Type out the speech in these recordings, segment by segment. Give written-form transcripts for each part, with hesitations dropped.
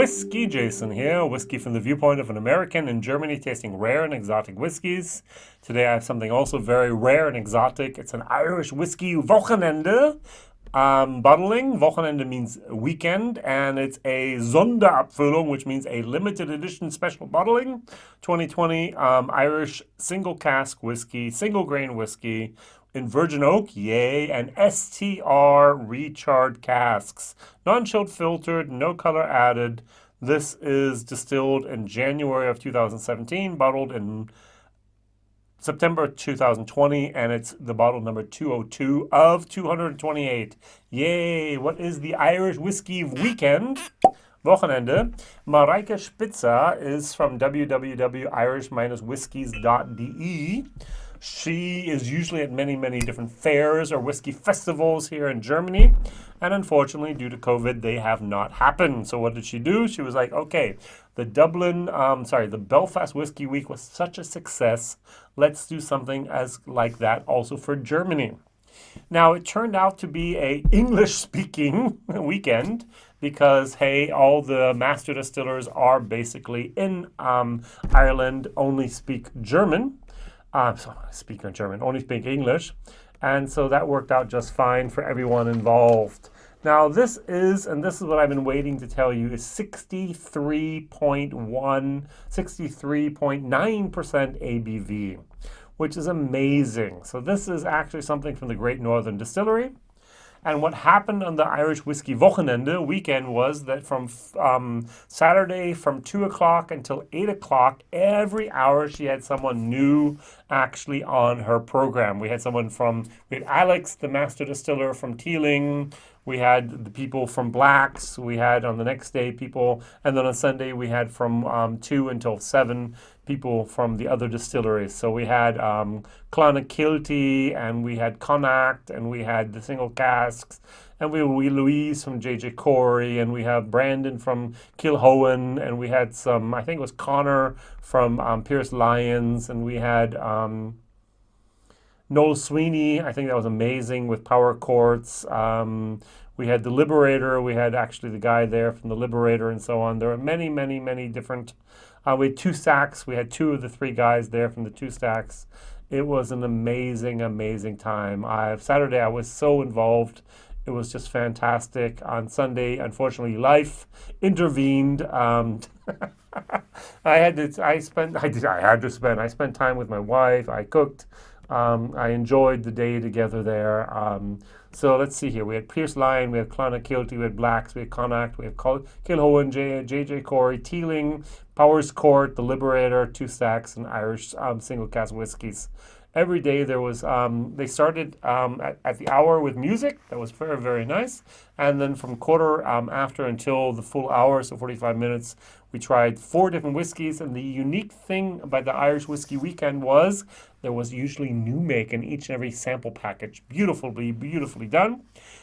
WhiskyJason here, whiskey from the viewpoint of an American in Germany tasting rare and exotic whiskeys. Today I have something also very rare and exotic. It's an Irish Whiskey Wochende bottling. Wochenende means weekend, and it's a Sonderabfüllung, which means a limited edition special bottling. 2020 Irish single cask whiskey, single grain whiskey in virgin oak, yay, and STR Re-Charred casks. Non-chilled filtered, no color added. This is distilled in January of 2017, bottled in September 2020, and it's the bottle number 202 of 228. Yay! What is the Irish Whiskey Weekend? Wochenende. Mareike Spitzer is from www.irish-whiskies.de. She is usually at many different fairs or whiskey festivals here in Germany. And unfortunately, due to COVID, they have not happened. So what did she do? She was like, okay, the Belfast Whiskey Week was such a success. Let's do something like that also for Germany. Now, it turned out to be a English-speaking weekend because, hey, all the master distillers are basically in Ireland, only speak German. Only speak English. And so that worked out just fine for everyone involved. Now this is what I've been waiting to tell you, is 63.9% ABV, which is amazing. So this is actually something from the Great Northern Distillery. And what happened on the Irish Whiskey Wochende weekend was that from Saturday from 2 o'clock until 8 o'clock, every hour she had someone new actually on her program. We had Alex, the master distiller from Teeling. We had the people from Blacks. We had on the next day people, and then on Sunday we had from 2 until 7 people from the other distilleries. So we had Clonakilty, and we had Connacht, and we had the single casks, and we Louise from JJ Corey, and we have Brandon from Kilhoan, and we had some, I think it was Connor from Pierce Lyons, and we had Noel Sweeney. I think that was amazing with Power Courts. We had the Liberator. We had actually the guy there from the Liberator and so on. There were many different. We had 2 stacks. We had 2 of the 3 guys there from the 2 stacks. It was an amazing time. Saturday I was so involved. It was just fantastic. On Sunday, unfortunately, life intervened. I spent time with my wife. I cooked. I enjoyed the day together there. So let's see here. We had Pierce Lyon, we had Clonakilty, we had Blacks, we had Connacht, we had Kilhoan, JJ Corey, Teeling, Powers Court, the Liberator, 2 stacks, and Irish single cask whiskeys. Every day there was, they started at the hour with music. That was very nice. And then from quarter after until the full hour, so 45 minutes, we tried 4 different whiskeys. And the unique thing about the Irish Whiskey Weekend was there was usually new make in each and every sample package. Beautifully done.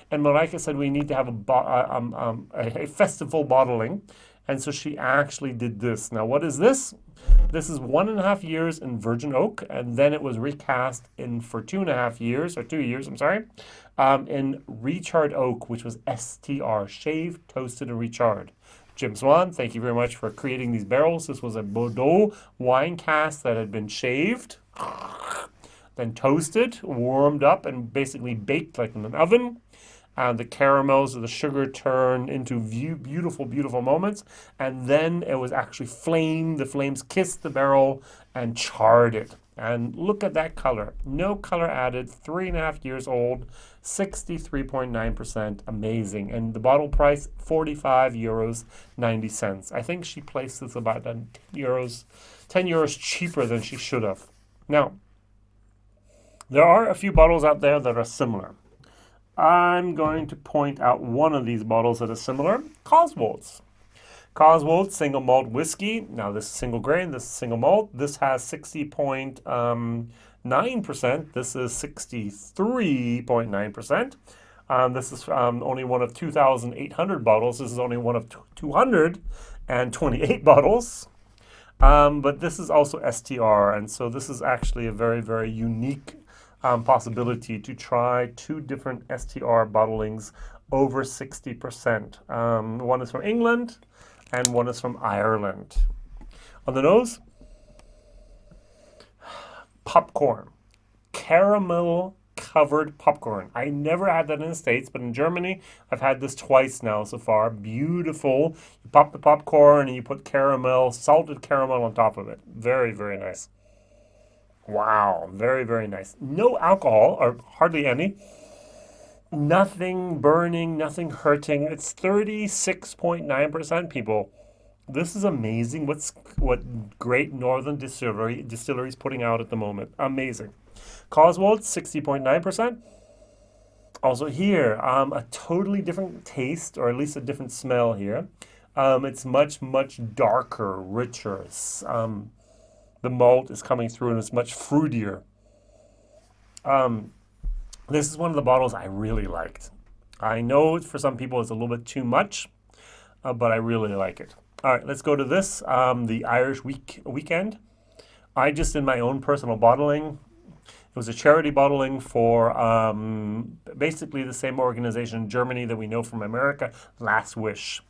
And Mareike said we need to have a festival bottling. And so she actually did this. Now, what is this? This is 1.5 years in virgin oak, and then it was recast for 2.5 years, or 2 years, I'm sorry, in Re-Charred oak, which was STR, shaved, toasted, and re-charred. Jim Swan, thank you very much for creating these barrels. This was a Bordeaux wine cask that had been shaved, then toasted, warmed up, and basically baked like in an oven. The caramels or the sugar turn into beautiful moments. And then it was actually flamed. The flames kissed the barrel and charred it. And look at that color. No color added, 3.5 years old, 63.9%. Amazing. And the bottle price, €45.90. I think she placed this about 10 euros cheaper than she should have. Now, there are a few bottles out there that are similar. I'm going to point out one of these bottles that is similar, Coswolds. Coswolds single malt whiskey. Now this is single grain, this is single malt. This has 60.9%. This is 63.9%. This is only one of 2,800 bottles. This is only one of 228 bottles. But this is also STR, and so this is actually a very unique possibility to try 2 different STR bottlings over 60%. One is from England, and one is from Ireland. On the nose, popcorn. Caramel covered popcorn. I never had that in the States, but in Germany, I've had this twice now so far. Beautiful. You pop the popcorn and you put caramel, salted caramel on top of it. Very, very nice. Wow, very, very nice. No alcohol, or hardly any. Nothing burning, nothing hurting. It's 36.9% people. This is amazing. What Great Northern Distillery is putting out at the moment. Amazing. Coswold, 60.9%. Also here, a totally different taste, or at least a different smell here. It's much, much darker, richer. The malt is coming through and it's much fruitier. This is one of the bottles I really liked. I know for some people it's a little bit too much, but I really like it. All right, let's go to this, the Irish Weekend. I just did my own personal bottling. It was a charity bottling for basically the same organization in Germany that we know from America, Last Wish.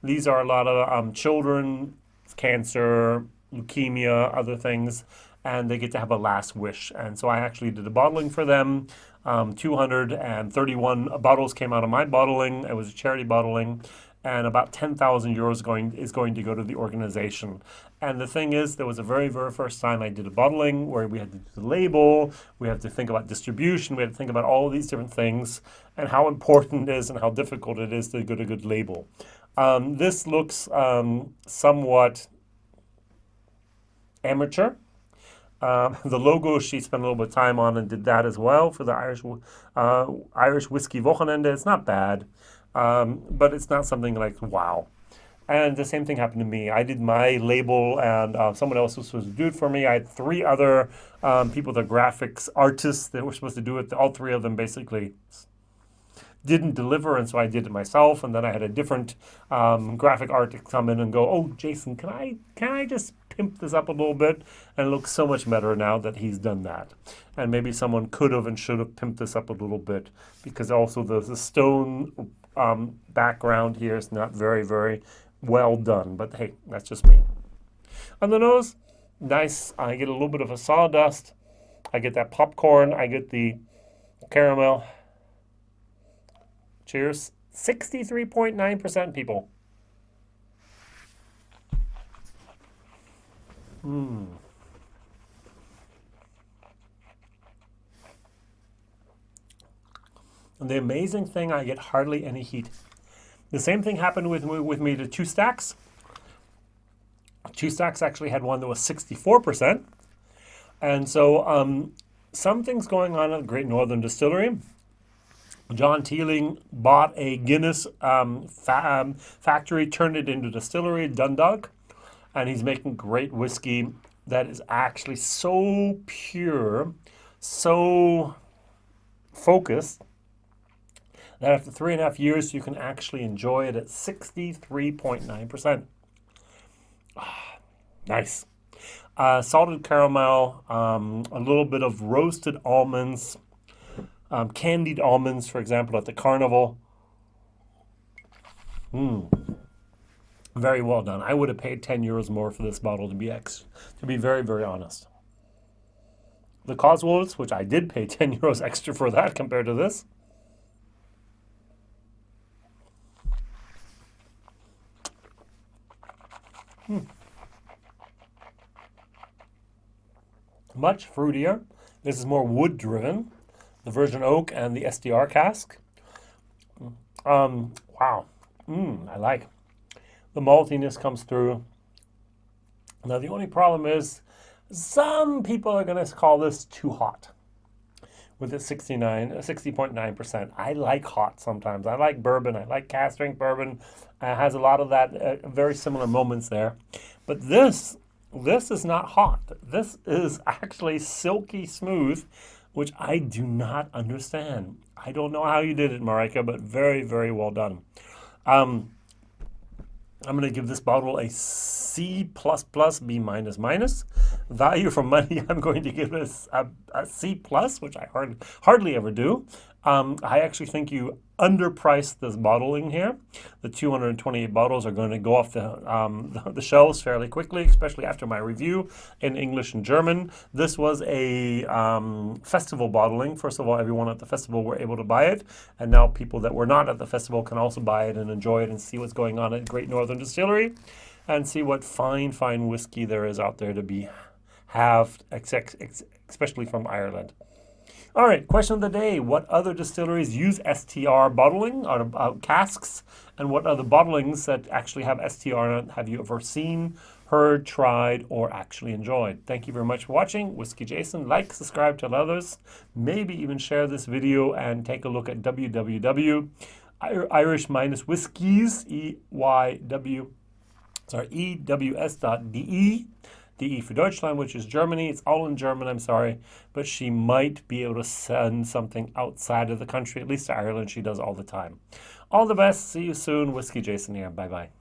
These are a lot of children, cancer, leukemia, other things, and they get to have a last wish. And so I actually did a bottling for them. 231 bottles came out of my bottling. It was a charity bottling, and about 10,000 euros is going to go to the organization. And the thing is, there was a very, very first time I did a bottling where we had to do the label, we had to think about distribution, we had to think about all of these different things, and how important it is and how difficult it is to get a good label. This looks somewhat amateur. The logo she spent a little bit of time on and did that as well for the Irish Whiskey Wochende. It's not bad, but it's not something like wow. And the same thing happened to me. I did my label, and someone else was supposed to do it for me. I had three other people, the graphics artists, that were supposed to do it. All three of them basically didn't deliver, and so I did it myself. And then I had a different graphic artist come in and go, "Oh, Jason, can I just pimp this up a little bit?" And it looks so much better now that he's done that. And maybe someone could have and should have pimped this up a little bit, because also the stone background here is not very, very well done. But hey, that's just me. On the nose, nice. I get a little bit of a sawdust. I get that popcorn. I get the caramel. Cheers. 63.9% people. And the amazing thing, I get hardly any heat. The same thing happened with me to Two Stacks. Two Stacks actually had one that was 64%. And so something's going on at Great Northern Distillery. John Teeling bought a Guinness factory, turned it into a distillery, Dundalk, and he's making great whiskey that is actually so pure, so focused, that after 3.5 years, you can actually enjoy it at 63.9%. Nice. Salted caramel, a little bit of roasted almonds, candied almonds, for example, at the carnival. Very well done. I would have paid 10 euros more for this bottle, to be very, very honest. The Coswolds, which I did pay 10 euros extra for that compared to this. Much fruitier. This is more wood driven. The virgin oak and the SDR cask. Wow. I like. The maltiness comes through. Now the only problem is some people are going to call this too hot with it 60.9%. I like hot sometimes. I like bourbon. I like cask strength bourbon. It has a lot of that very similar moments there. But this is not hot. This is actually silky smooth, which I do not understand. I don't know how you did it, Marika, but very, very well done. I'm going to give this bottle a C++, B-. Value for money, I'm going to give this a C+, which I hardly ever do. I actually think you underpriced this bottling here. The 228 bottles are going to go off the shelves fairly quickly, especially after my review in English and German. This was a festival bottling. First of all, everyone at the festival were able to buy it, and now people that were not at the festival can also buy it and enjoy it and see what's going on at Great Northern Distillery and see what fine whiskey there is out there to be halved, especially from Ireland. All right, question of the day. What other distilleries use STR bottling or casks? And what other bottlings that actually have STR have you ever seen, heard, tried, or actually enjoyed? Thank you very much for watching. Whiskey Jason. Like, subscribe, tell others. Maybe even share this video and take a look at Irish-Whiskies, EWS.de. DE for Deutschland, which is Germany. It's all in German, I'm sorry. But she might be able to send something outside of the country, at least to Ireland. She does all the time. All the best. See you soon. Whiskey Jason here. Bye-bye.